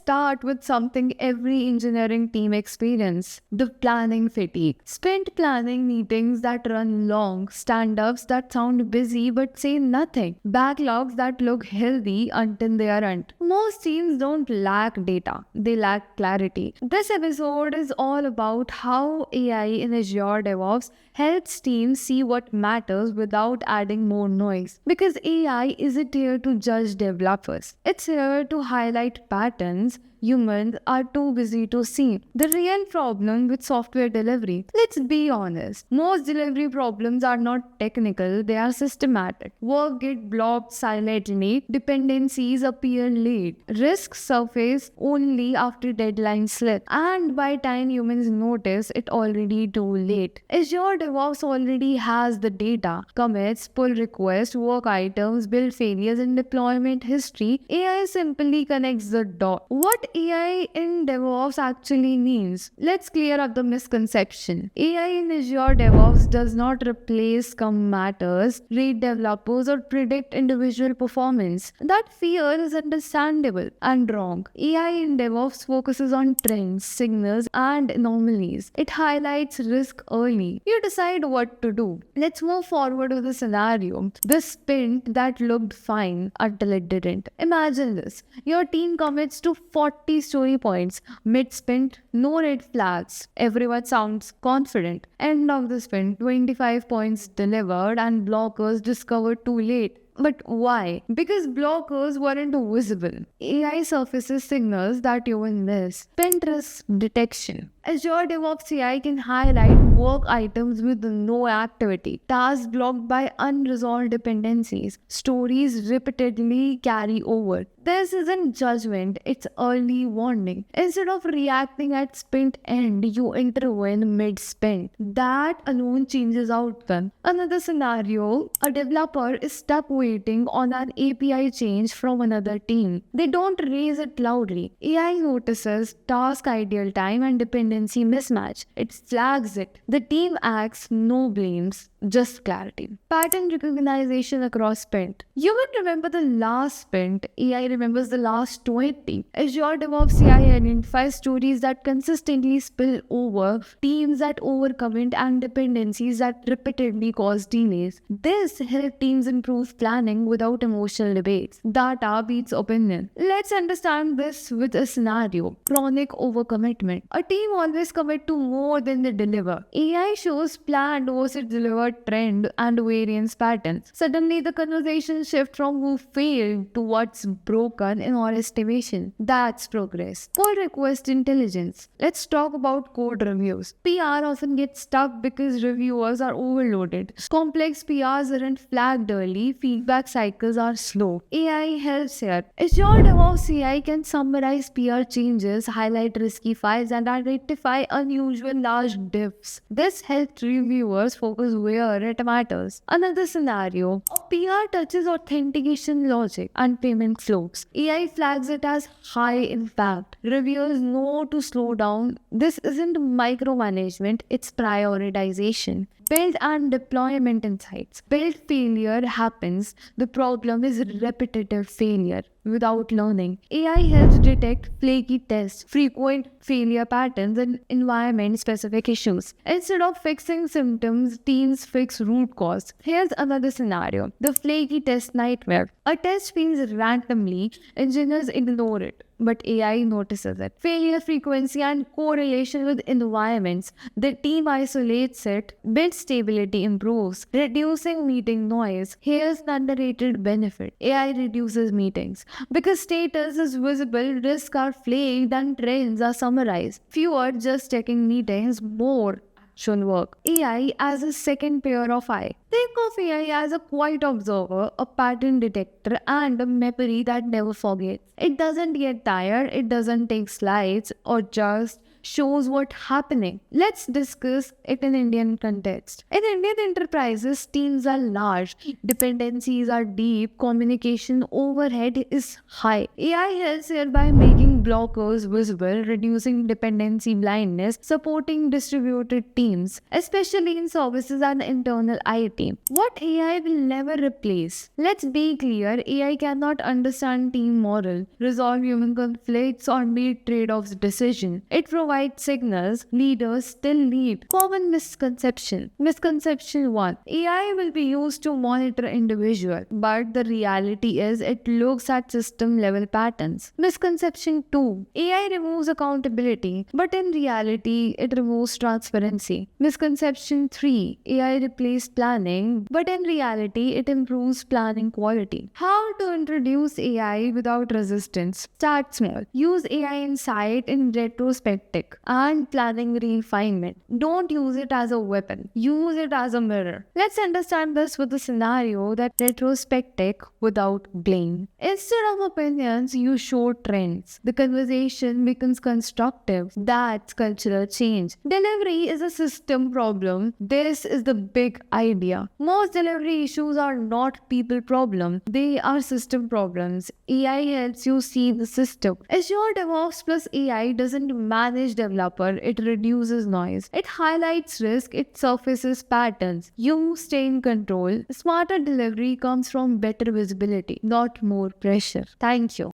start with something every engineering team experience: the planning fatigue. Sprint planning meetings that run long, stand-ups that sound busy but say nothing, backlogs that look healthy until they aren't. Most teams don't lack data, they lack clarity. This episode is all about how AI in Azure DevOps helps teams see what matters without adding more noise. Because AI isn't here to judge developers, it's here to highlight patterns humans are too busy to see. The real problem with software delivery, let's be honest, most delivery problems are not technical, they are systematic. Work gets blocked silently, dependencies appear late, risks surface only after deadlines slip, and by time humans notice, it already too late. Azure DevOps already has the data, commits, pull requests, work items, build failures, and deployment history. AI simply connects the dot. What AI in DevOps actually means? Let's clear up the misconception. AI in Azure DevOps does not replace Scrum Matters, rate developers, or predict individual performance. That fear is understandable and wrong. AI in DevOps focuses on trends, signals, and anomalies. It highlights risk early. You decide what to do. Let's move forward with a scenario. The sprint that looked fine until it didn't. Imagine this. Your team commits to 40 story points. Mid sprint, no red flags. Everyone sounds confident. End of the sprint, 25 points delivered and blockers discovered too late. But why? Because blockers weren't visible. AI surfaces signals that you will miss. Pinterest detection. Azure DevOps AI can highlight work items with no activity, tasks blocked by unresolved dependencies, stories repeatedly carry over. This isn't judgment, it's early warning. Instead of reacting at sprint end, you intervene mid-sprint. That alone changes outcome. Another scenario, a developer is stuck waiting on an API change from another team. They don't raise it loudly. AI notices task ideal time and dependency mismatch. It flags it. The team acts, no blames, just clarity. Pattern recognition across sprint. You will remember the last sprint, AI remembers the last 20. Azure DevOps AI identifies stories that consistently spill over, teams that overcommit, and dependencies that repeatedly cause delays. This helps teams improve planning without emotional debates. Data beats opinion. Let's understand this with a scenario. Chronic overcommitment. A team always commit to more than they deliver. AI shows planned versus delivered trend and variance patterns. Suddenly the conversation shifts from who failed to what's broken in our estimation. That's progress. Pull request intelligence. Let's talk about code reviews. PR often gets stuck because reviewers are overloaded. Complex PRs aren't flagged early, feedback cycles are slow. AI helps here. Azure DevOps AI can summarize PR changes, highlight risky files, and identify unusual large diffs. This helps reviewers focus where it matters. Another scenario, a PR touches authentication logic and payment flows. AI flags it as high impact. Reviewers know to slow down. This isn't micromanagement, it's prioritization. Build and deployment insights. Build failure happens. The problem is repetitive failure without learning. AI helps detect flaky tests, frequent failure patterns, and environment specific issues. Instead of fixing symptoms, teams fix root cause. Here's another scenario, the flaky test nightmare. A test fails randomly, engineers ignore it, but AI notices it. Failure frequency and correlation with environments. The team isolates it, build stability improves, reducing meeting noise. Here's the underrated benefit. AI reduces meetings. Because status is visible, risks are flagged, and trends are summarized. Fewer just checking meetings, more action work. AI as a second pair of eye. Think of AI as a quiet observer, a pattern detector, and a memory that never forgets. It doesn't get tired, it doesn't take slides or just shows what's happening. Let's discuss it in Indian context. In Indian enterprises, teams are large, dependencies are deep, communication overhead is high. AI helps here by making blockers visible, reducing dependency blindness, supporting distributed teams, especially in services and internal IT. What AI will never replace? Let's be clear, AI cannot understand team moral, resolve human conflicts, or make trade-offs decisions. It provides signals. Leaders still lead. Common misconception. Misconception 1. AI will be used to monitor individual, but the reality is it looks at system level patterns. Misconception 2. AI removes accountability, but in reality it removes transparency. Misconception 3. AI replaces planning, but in reality it improves planning quality. How to introduce AI without resistance? Start small. Use AI insight in retrospective and planning refinement. Don't use it as a weapon. Use it as a mirror. Let's understand this with a scenario that retrospective without blame. Instead of opinions, you show trends. The conversation becomes constructive. That's cultural change. Delivery is a system problem. This is the big idea. Most delivery issues are not people problem. They are system problems. AI helps you see the system. Azure DevOps plus AI doesn't manage developer. It reduces noise. It highlights risk. It surfaces patterns. You stay in control. Smarter delivery comes from better visibility, not more pressure. Thank you.